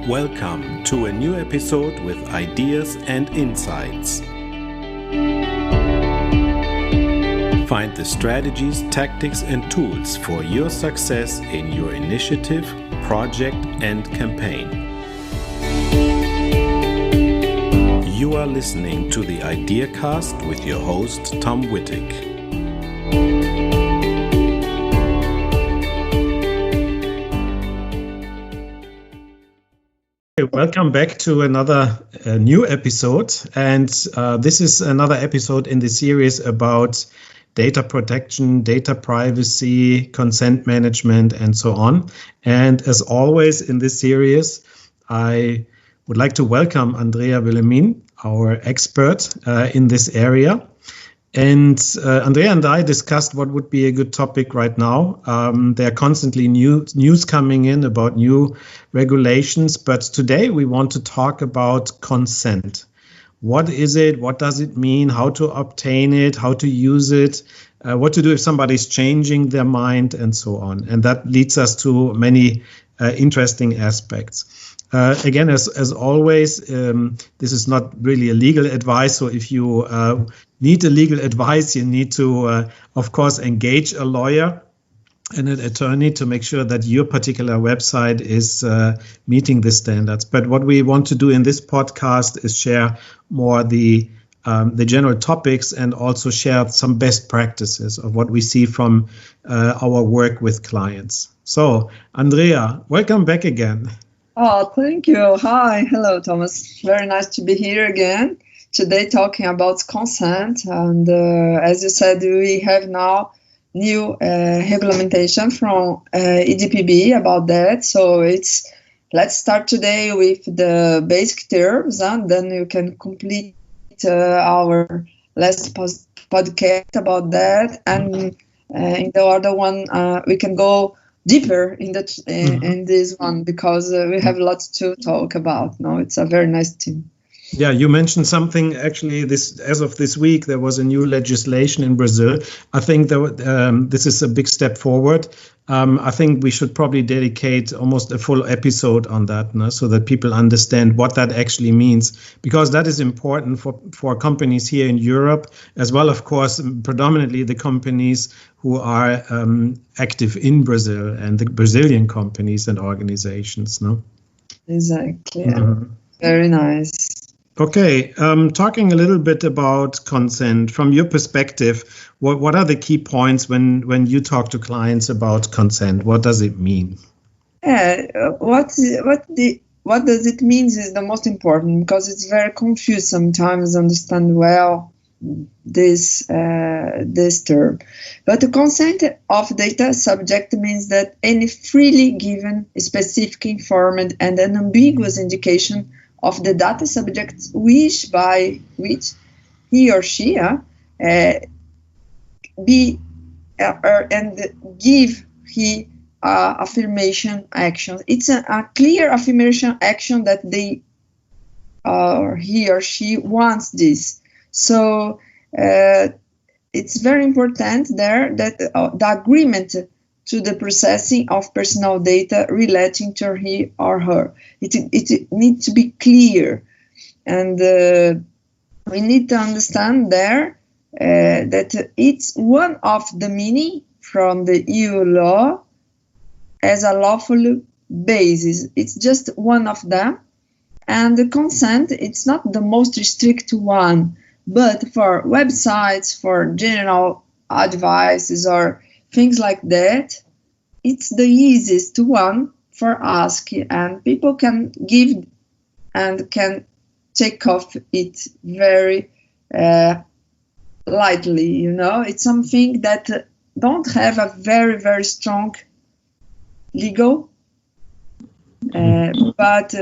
Welcome to a new episode with ideas and insights. Find the strategies, tactics, and tools for your success in your initiative, project, and campaign. You are listening to the IdeaCast with your host, Tom Wittig. Welcome back to another new episode, and this is another episode in the series about data protection, data privacy, consent management, and so on. And as always in this series, I would like to welcome Andrea Wilhelmin, our expert in this area. And Andrea and I discussed what would be a good topic right now. There are constantly news coming in about new regulations, but today we want to talk about consent. What is it? What does it mean? How to obtain it? How to use it? What to do if somebody's changing their mind, and so on. And that leads us to many interesting aspects. Again, as always, this is not really a legal advice. So if you need a legal advice, you need to, of course, engage a lawyer and an attorney to make sure that your particular website is meeting the standards. But what we want to do in this podcast is share more the general topics and also share some best practices of what we see from our work with clients. So, Andrea, welcome back again. Oh, thank you. Hi. Hello, Thomas. Very nice to be here again. Today talking about consent. And as you said, we have now new regulation from EDPB about that. So let's start today with the basic terms, and then you can complete our last podcast about that. And in the other one, we can go deeper in this one, because we have lots to talk about. No, it's a very nice team. Yeah, you mentioned something. Actually, as of this week, there was a new legislation in Brazil. I think that this is a big step forward. I think we should probably dedicate almost a full episode on that, so that people understand what that actually means, because that is important for companies here in Europe, as well, of course, predominantly the companies who are active in Brazil and the Brazilian companies and organizations. No? Exactly. Mm-hmm. Very nice. Okay, talking a little bit about consent from your perspective, what are the key points when you talk to clients about consent? What does it mean? What does it mean is the most important, because it's very confused sometimes to understand well this term. But the consent of data subject means that any freely given, specific, informed, and unambiguous indication of the data subject by which he or she be and give affirmation action. It's a clear affirmation action that they or he or she wants this. So it's very important there that the agreement to the processing of personal data relating to he or her. It needs to be clear. And we need to understand there that it's one of the meaning from the EU law as a lawful basis. It's just one of them. And the consent, it's not the most strict one, but for websites, for general advices or things like that, it's the easiest one for ask, and people can give and can take off it very lightly. It's something that don't have a very, very strong legal, but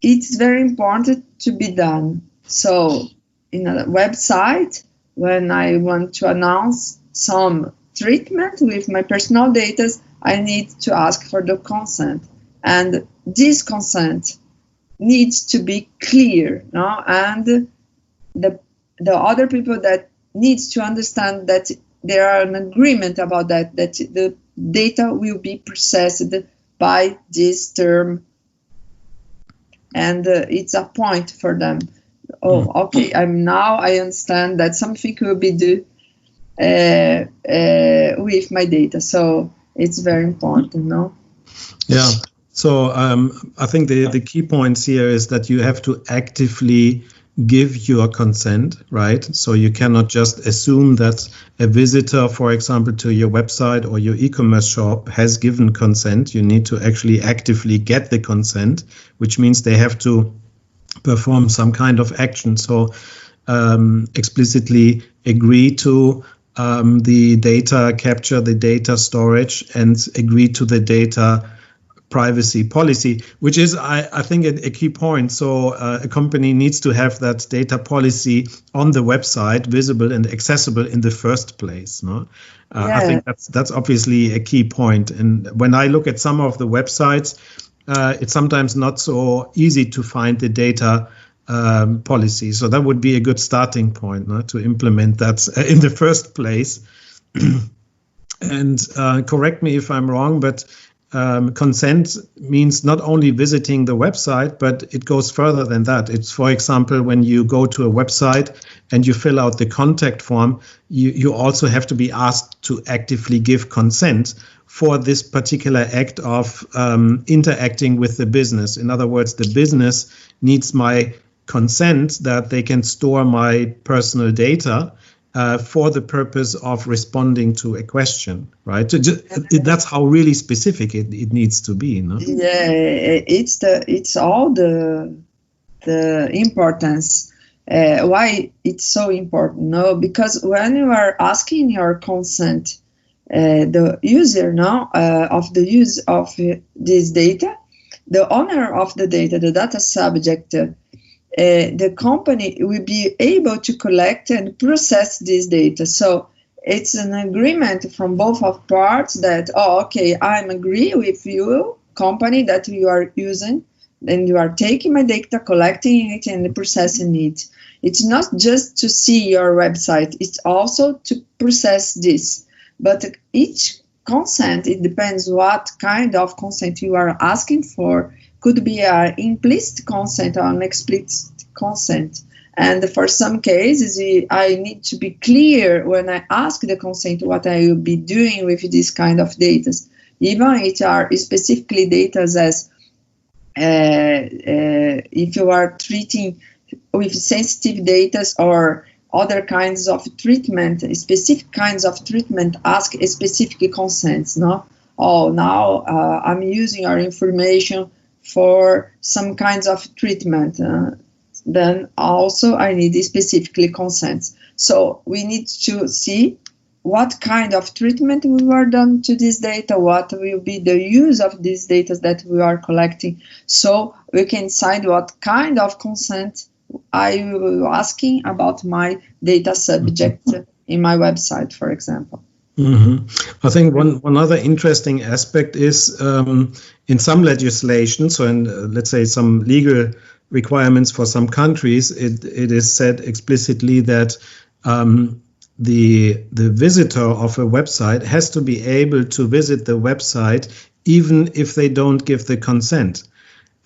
it's very important to be done. So in a website, when I want to announce some treatment with my personal data, I need to ask for the consent, and this consent needs to be clear, and the other people that needs to understand that there are an agreement about that the data will be processed by this term and it's a point for them. Oh, okay, I understand that something will be done with my data. So it's very important, no? Yeah. So I think the key points here is that you have to actively give your consent, right? So you cannot just assume that a visitor, for example, to your website or your e-commerce shop has given consent. You need to actually actively get the consent, which means they have to perform some kind of action. So explicitly agree to the data capture, the data storage, and agree to the data privacy policy, which is, I think, a key point. So a company needs to have that data policy on the website visible and accessible in the first place. No, I think that's obviously a key point. And when I look at some of the websites, it's sometimes not so easy to find the data policy. So that would be a good starting point, no, to implement that in the first place. And correct me if I'm wrong, but consent means not only visiting the website, but it goes further than that. It's, for example, when you go to a website and you fill out the contact form, you also have to be asked to actively give consent for this particular act of interacting with the business. In other words, the business needs my consent that they can store my personal data for the purpose of responding to a question, right? That's how really specific it needs to be, no? Yeah, it's all the importance. Why it's so important, no? Because when you are asking your consent, the user of the use of this data, the owner of the data, the data subject, the company will be able to collect and process this data. So it's an agreement from both of parts that, I agree with you, company, that you are using, and you are taking my data, collecting it, and processing it. It's not just to see your website, it's also to process this. But each consent, it depends what kind of consent you are asking for. Could be an implicit consent or an explicit consent. And for some cases, I need to be clear when I ask the consent what I will be doing with this kind of data. Even it are specifically data as if you are treating with sensitive data or other kinds of treatment, specific kinds of treatment, ask a specific consents. No, now I'm using our information for some kinds of treatment. Then also I need specifically consents. So we need to see what kind of treatment we were done to this data, what will be the use of these data that we are collecting. So we can decide what kind of consent I will be asking about my data subject in my website, for example. Mm-hmm. I think one other interesting aspect is in some legislation, so in let's say some legal requirements for some countries, it is said explicitly that the visitor of a website has to be able to visit the website even if they don't give the consent.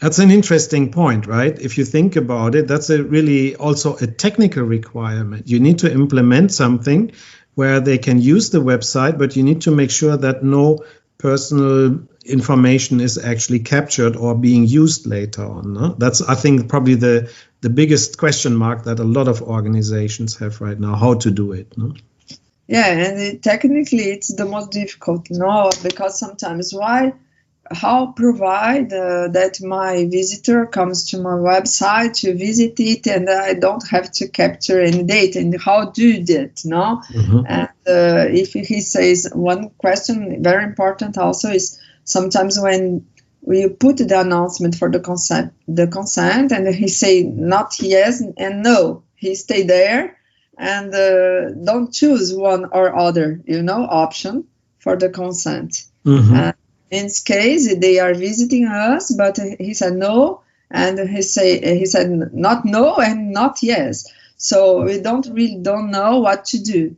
That's an interesting point, right? If you think about it, that's really also a technical requirement. You need to implement something where they can use the website, but you need to make sure that no personal information is actually captured or being used later on. No? That's, I think, probably the biggest question mark that a lot of organizations have right now, how to do it. No? Yeah, and technically it's the most difficult, because sometimes how provide that my visitor comes to my website to visit it and I don't have to capture any data, and how do that, no? Mm-hmm. And if he says, one question very important also is sometimes when we put the announcement for the consent and he say not yes and no, he stay there and don't choose one or other, option for the consent. Mm-hmm. In this case, they are visiting us, but he said no, and he said not no and not yes. So we don't know what to do.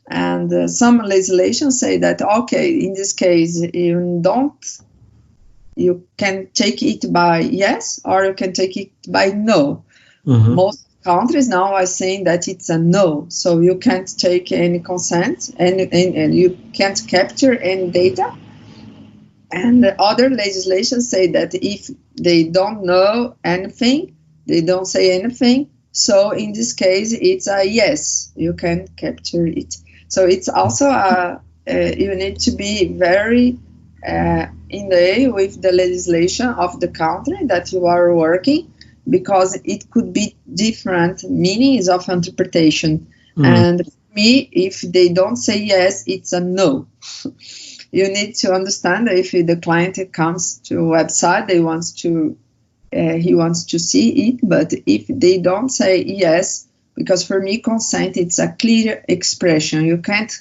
And some legislation say that, okay, in this case, you don't you can take it by yes, or you can take it by no. Most countries now are saying that it's a no, so you can't take any consent and you can't capture any data. And the other legislations say that if they don't know anything, they don't say anything. So in this case, it's a yes, you can capture it. So it's also you need to be very in line with the legislation of the country that you are working, because it could be different meanings of interpretation. And for me, if they don't say yes, it's a no. You need to understand that if the client comes to a website, he wants to see it, but if they don't say yes, because for me consent, it's a clear expression. You can't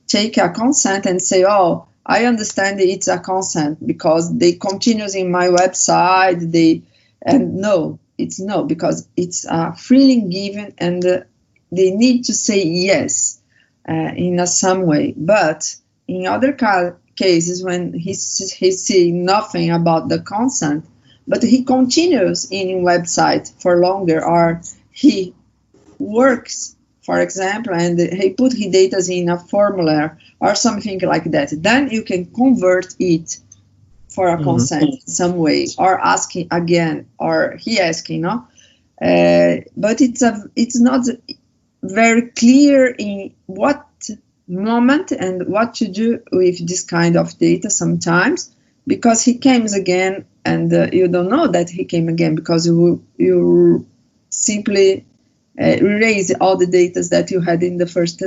take a consent and say, oh, I understand it's a consent because they continues in my website, and no, it's no, because it's freely given and they need to say yes in some way. But in other cases, when he see nothing about the consent, but he continues in website for longer, or he works, for example, and he put his data in a formula or something like that, then you can convert it for a consent in some way, or asking again, or he asking, no? But it's not very clear in what moment and what to do with this kind of data sometimes, because he comes again and you don't know that he came again, because you simply erase all the data that you had in the first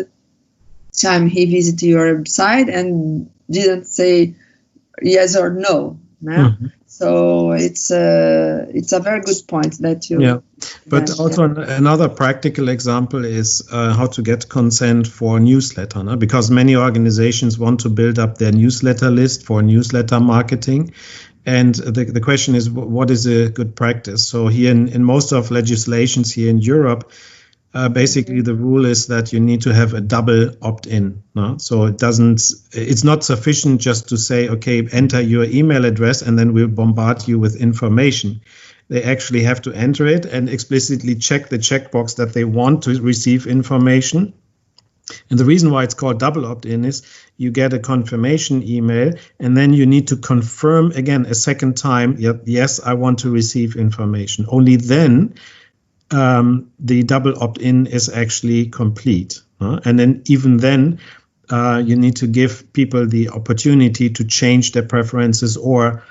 time he visited your website and didn't say yes or no. So it's a very good point that you. Yeah, but also another practical example is how to get consent for newsletter, no? Because many organizations want to build up their newsletter list for newsletter marketing. And the question is, what is a good practice? So here in most of legislations here in Europe, basically the rule is that you need to have a double opt-in. No? So it's not sufficient just to say, okay, enter your email address and then we'll bombard you with information. They actually have to enter it and explicitly check the checkbox that they want to receive information. And the reason why it's called double opt-in is you get a confirmation email and then you need to confirm again a second time, yes, I want to receive information. Only then the double opt-in is actually complete. And then even then, you need to give people the opportunity to change their preferences or,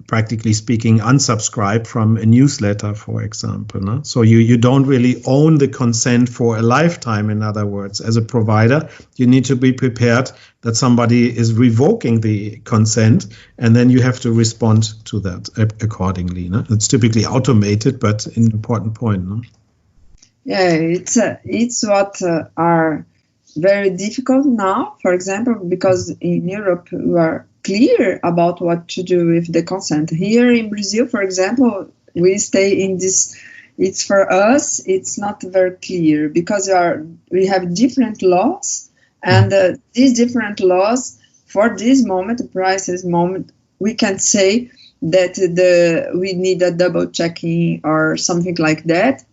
practically speaking, unsubscribe from a newsletter, for example. No? So you don't really own the consent for a lifetime, in other words. As a provider, you need to be prepared that somebody is revoking the consent, and then you have to respond to that accordingly. No? It's typically automated, but an important point. No? Yeah, it's what are very difficult now, for example, because in Europe we are clear about what to do with the consent. Here in Brazil, for example, we stay in this, it's for us, it's not very clear because we have different laws, and these different laws for this moment, prices moment, we can say that we need a double checking or something like that,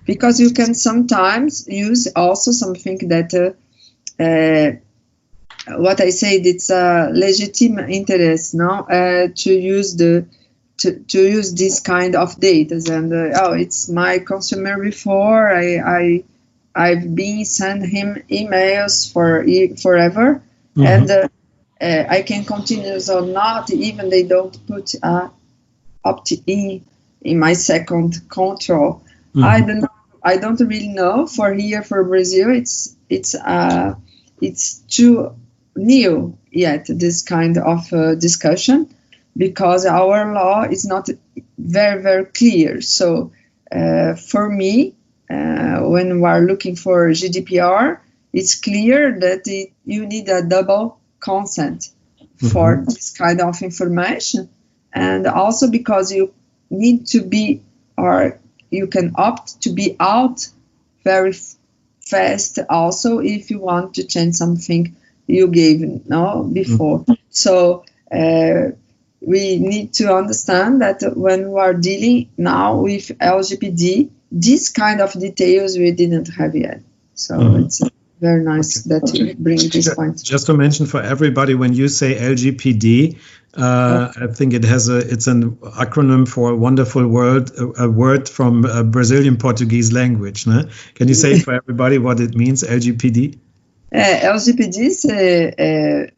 because you can sometimes use also something that what I said, it's a legitimate interest, no, to use to use this kind of data, and it's my consumer before. I've been send him emails forever, and I can continue or not, even they don't put opt-in in my second control. I don't know. I don't really know. For here, for Brazil, it's too new yet, this kind of discussion, because our law is not very, very clear. So for me, when we are looking for GDPR, it's clear that you need a double consent for this kind of information. And also because you need to be, or you can opt to be out very fast also if you want to change something you gave before. So we need to understand that when we are dealing now with LGPD, this kind of details we didn't have yet. So it's very nice that you bring this point. Just to mention for everybody, when you say LGPD, I think it's an acronym for a wonderful word, a word from Brazilian Portuguese language. No? Can you say for everybody what it means, LGPD? LGPD is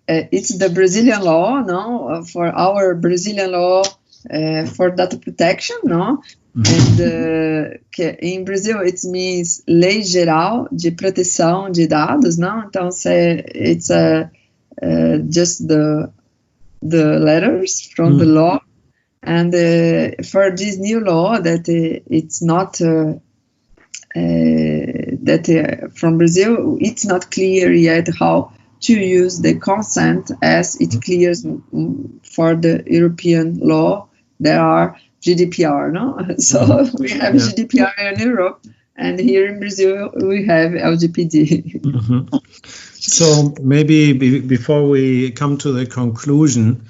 it's the Brazilian law, no, for our Brazilian law for data protection, no, and in Brazil it means Lei Geral de Proteção de Dados, no. Então it's just the letters from the law, and for this new law that it's not. From Brazil, it's not clear yet how to use the consent as it clears for the European law. There are GDPR, no? So we have GDPR in Europe, and here in Brazil we have LGPD. So maybe before we come to the conclusion,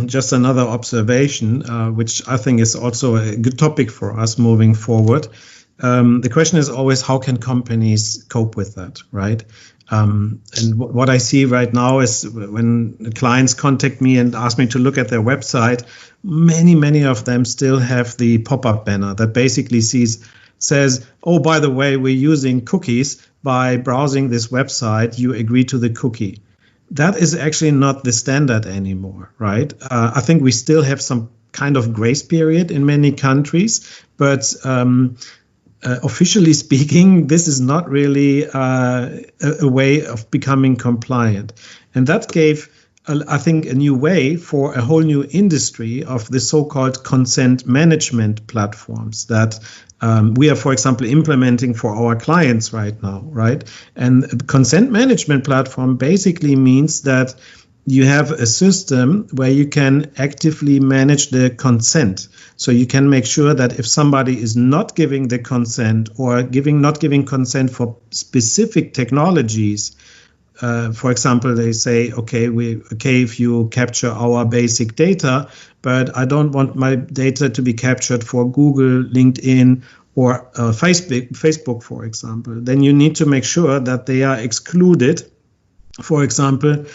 just another observation, which I think is also a good topic for us moving forward. The question is always, how can companies cope with that, right? And what I see right now is when the clients contact me and ask me to look at their website, many of them still have the pop-up banner that basically says, oh, by the way, we're using cookies. By browsing this website, you agree to the cookie. That is actually not the standard anymore, right? I think we still have some kind of grace period in many countries, but officially speaking, this is not really a way of becoming compliant. And that gave, I think, a new way for a whole new industry of the so-called consent management platforms that we are, for example, implementing for our clients right now, right? And the consent management platform basically means that you have a system where you can actively manage the consent. So you can make sure that if somebody is not giving the consent or not giving consent for specific technologies, for example, they say, okay, if you capture our basic data, but I don't want my data to be captured for Google, LinkedIn, or Facebook, for example, then you need to make sure that they are excluded, for example,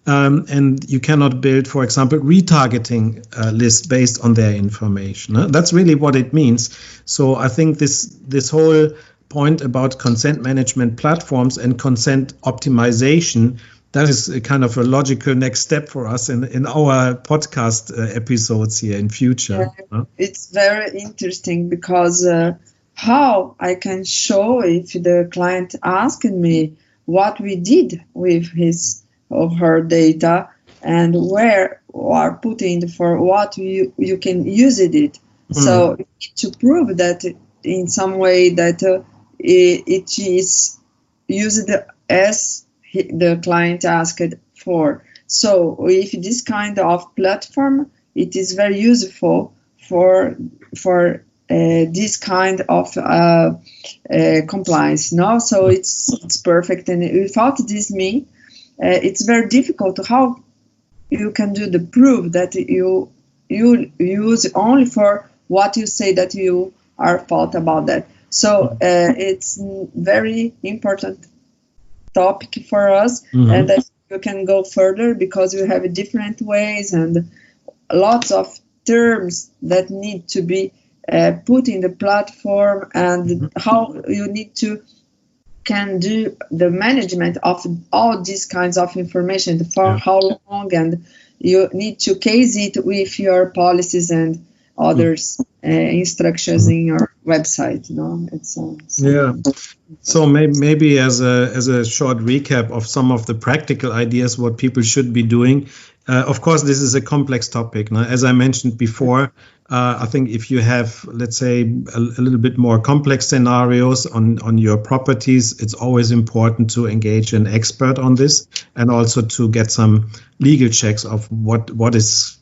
and you cannot build, for example, retargeting lists based on their information. That's really what it means. So I think this whole point about consent management platforms and consent optimization, that is a kind of a logical next step for us in our podcast episodes here in future. Yeah, it's very interesting because how I can show if the client asked me what we did with his or her data and where are putting for what you can use it. So you need to prove that in some way that it is used as the client asked for. So if this kind of platform, it is very useful for this kind of compliance. No, so it's perfect. And without this it's very difficult how you can do the proof that you use only for what you say that you are thought about that. So it's very important topic for us, and that you can go further because you have different ways and lots of terms that need to be put in the platform, and how you need to can do the management of all these kinds of information for how long, and you need to case it with your policies and others instructions in your website. No, it's So maybe as a short recap of some of the practical ideas what people should be doing. Of course, this is a complex topic. Now, as I mentioned before, I think if you have, let's say, a little bit more complex scenarios on your properties, it's always important to engage an expert on this and also to get some legal checks of what is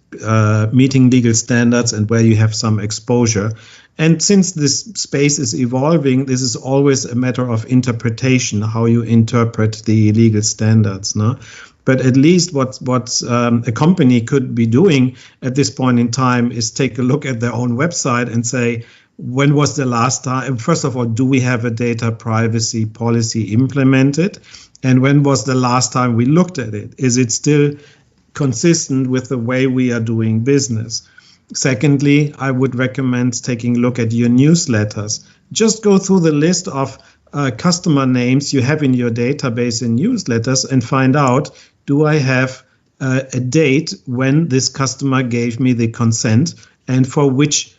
meeting legal standards and where you have some exposure. And since this space is evolving, this is always a matter of interpretation, how you interpret the legal standards. No? But at least what a company could be doing at this point in time is take a look at their own website and say, when was the last time? First of all, do we have a data privacy policy implemented? And when was the last time we looked at it? Is it still consistent with the way we are doing business? Secondly, I would recommend taking a look at your newsletters. Just go through the list of customer names you have in your database in newsletters and find out, do I have a date when this customer gave me the consent, and for which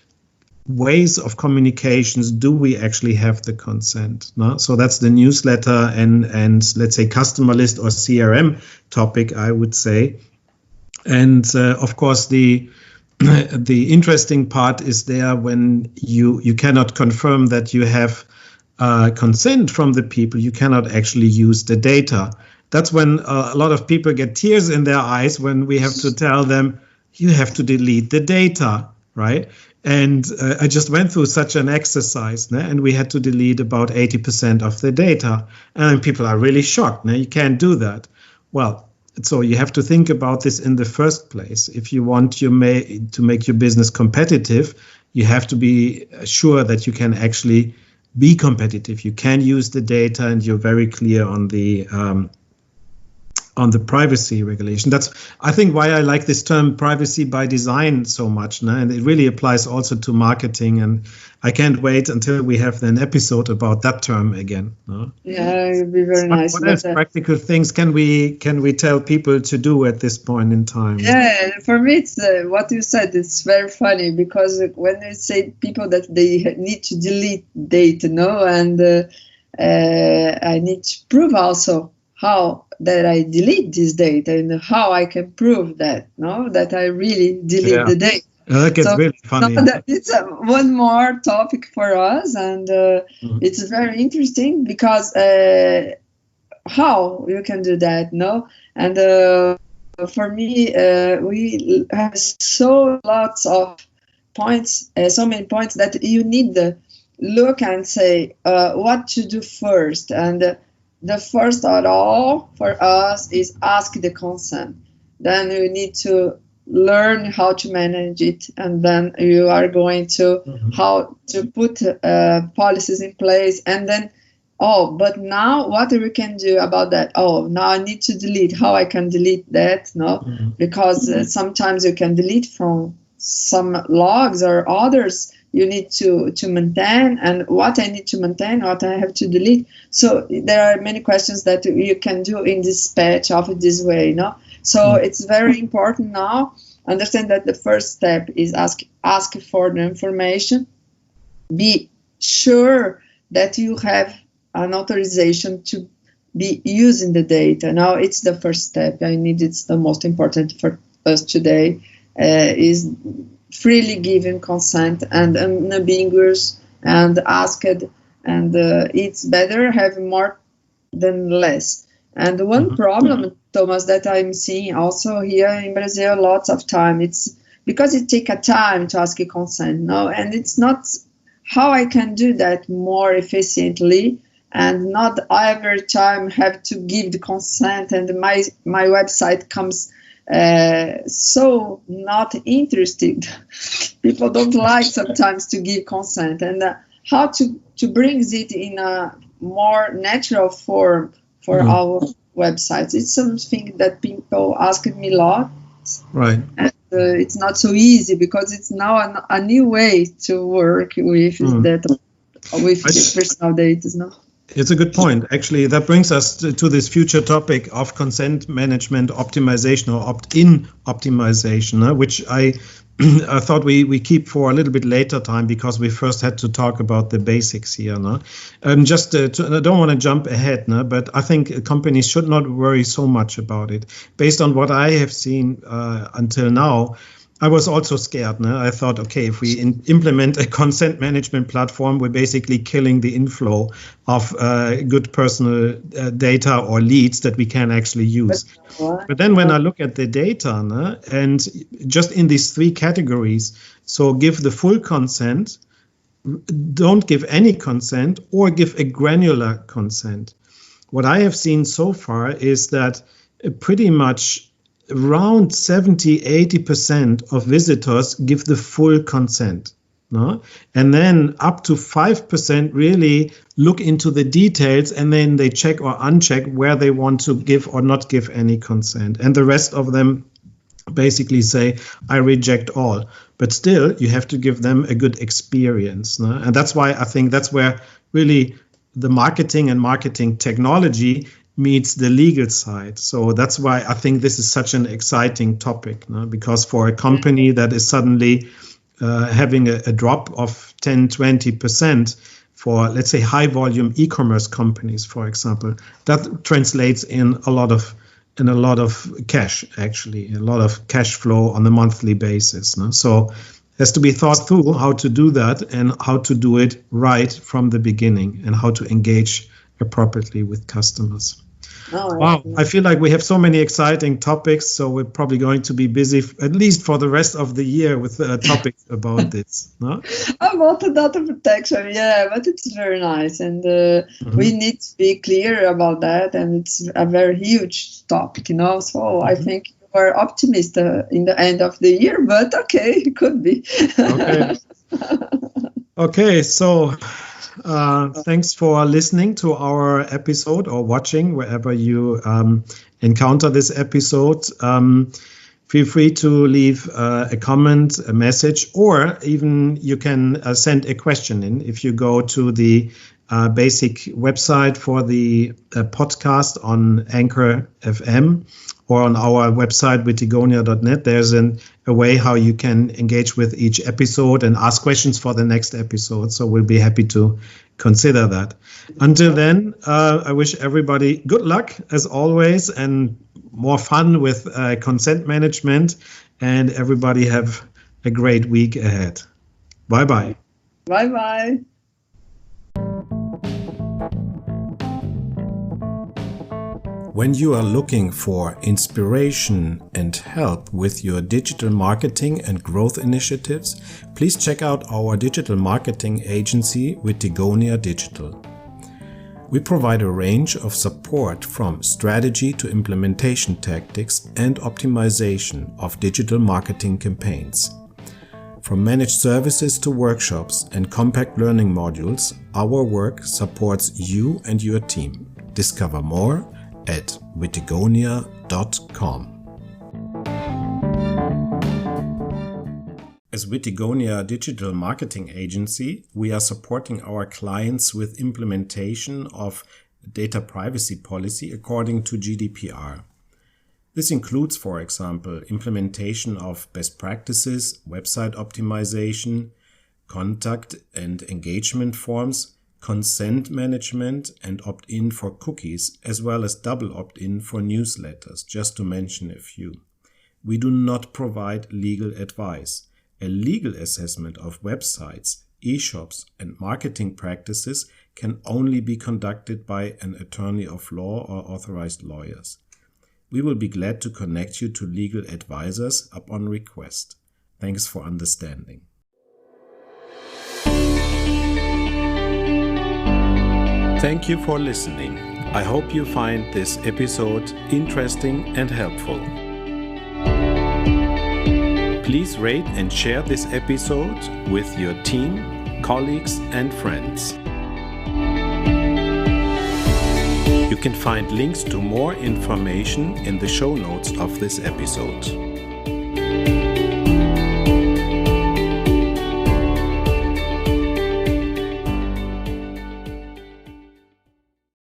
ways of communications do we actually have the consent? No? So that's the newsletter and let's say customer list or CRM topic, I would say. And of course, the interesting part is there when you cannot confirm that you have consent from the people, you cannot actually use the data. That's when a lot of people get tears in their eyes when we have to tell them, you have to delete the data, right? And I just went through such an exercise, and we had to delete about 80% of the data. And people are really shocked. You can't do that. Well, so you have to think about this in the first place. If you want to make your business competitive, you have to be sure that you can actually be competitive. You can use the data, and you're very clear on the privacy regulation. That's, I think, why I like this term privacy by design so much, and it really applies also to marketing, and I can't wait until we have an episode about that term again. Yeah, it would be very nice. What else practical things can we tell people to do at this point in time? Yeah, for me, it's what you said. It's very funny because when you say people that they need to delete data, and I need to prove also how that I delete this data and how I can prove that, that I really delete the data. That gets really funny. It's one more topic for us, and it's very interesting because how you can do that, And for me, we have so many points that you need to look and say what to do first, and the first of all for us is ask the consent. Then you need to learn how to manage it, and then you are going to how to put policies in place, and then but now what we can do about that? Now I need to delete. How I can delete that? Because sometimes you can delete from some logs or others. You need to maintain, and what I need to maintain, what I have to delete. So there are many questions that you can do in this patch of this way, So it's very important now. Understand that the first step is ask for the information. Be sure that you have an authorization to be using the data. Now it's the first step. It's the most important for us today. Is freely given consent and unambiguous and asked, and it's better have more than less. And one problem, Thomas, that I'm seeing also here in Brazil lots of time, it's because it takes a time to ask a consent, and it's not how I can do that more efficiently, and not every time have to give the consent, and my website comes so not interested. People don't like sometimes to give consent, and how to bring it in a more natural form for our websites. It's something that people ask me a lot, right? And it's not so easy because it's now a new way to work with data, with the personal data. It's a good point. Actually, that brings us to this future topic of consent management optimization or opt-in optimization, which I thought we keep for a little bit later time because we first had to talk about the basics here. I don't want to jump ahead, but I think companies should not worry so much about it. Based on what I have seen until now, I was also scared. I thought, okay, if we implement a consent management platform, we're basically killing the inflow of good personal data or leads that we can actually use. But then when I look at the data, and just in these three categories, so give the full consent, don't give any consent, or give a granular consent. What I have seen so far is that pretty much around 70-80% of visitors give the full consent. No? And then up to 5% really look into the details, and then they check or uncheck where they want to give or not give any consent. And the rest of them basically say, I reject all. But still, you have to give them a good experience. No? And that's why I think that's where really the marketing and marketing technology meets the legal side. So that's why I think this is such an exciting topic, no? Because for a company that is suddenly having a drop of 10-20% for, let's say, high volume e-commerce companies, for example, that translates in a lot of cash, actually, a lot of cash flow on a monthly basis. No? So it has to be thought through how to do that and how to do it right from the beginning and how to engage appropriately with customers. Oh, wow, I feel like we have so many exciting topics, so we're probably going to be busy at least for the rest of the year with topics about this. No? About the data protection, yeah, but it's very nice, and we need to be clear about that, and it's a very huge topic, you know. So I think we're optimistic in the end of the year, but okay, it could be. Okay. Okay, so. Thanks for listening to our episode or watching wherever you encounter this episode. Feel free to leave a comment, a message, or even you can send a question in if you go to the basic website for the podcast on Anchor FM or on our website, wittigonia.net. There's a way how you can engage with each episode and ask questions for the next episode. So we'll be happy to consider that. Until then, I wish everybody good luck as always and more fun with consent management, and everybody have a great week ahead. Bye-bye. Bye-bye. When you are looking for inspiration and help with your digital marketing and growth initiatives, please check out our digital marketing agency, WITTIGONIA Digital. We provide a range of support from strategy to implementation tactics and optimization of digital marketing campaigns. From managed services to workshops and compact learning modules, our work supports you and your team. Discover more at wittigonia.com. As WITTIGONIA Digital Marketing Agency, we are supporting our clients with implementation of data privacy policy according to GDPR. This includes, for example, implementation of best practices, website optimization, contact and engagement forms, consent management, and opt-in for cookies, as well as double opt-in for newsletters, just to mention a few. We do not provide legal advice. A legal assessment of websites, e-shops, and marketing practices can only be conducted by an attorney of law or authorized lawyers. We will be glad to connect you to legal advisors upon request. Thanks for understanding. Thank you for listening. I hope you find this episode interesting and helpful. Please rate and share this episode with your team, colleagues, and friends. You can find links to more information in the show notes of this episode.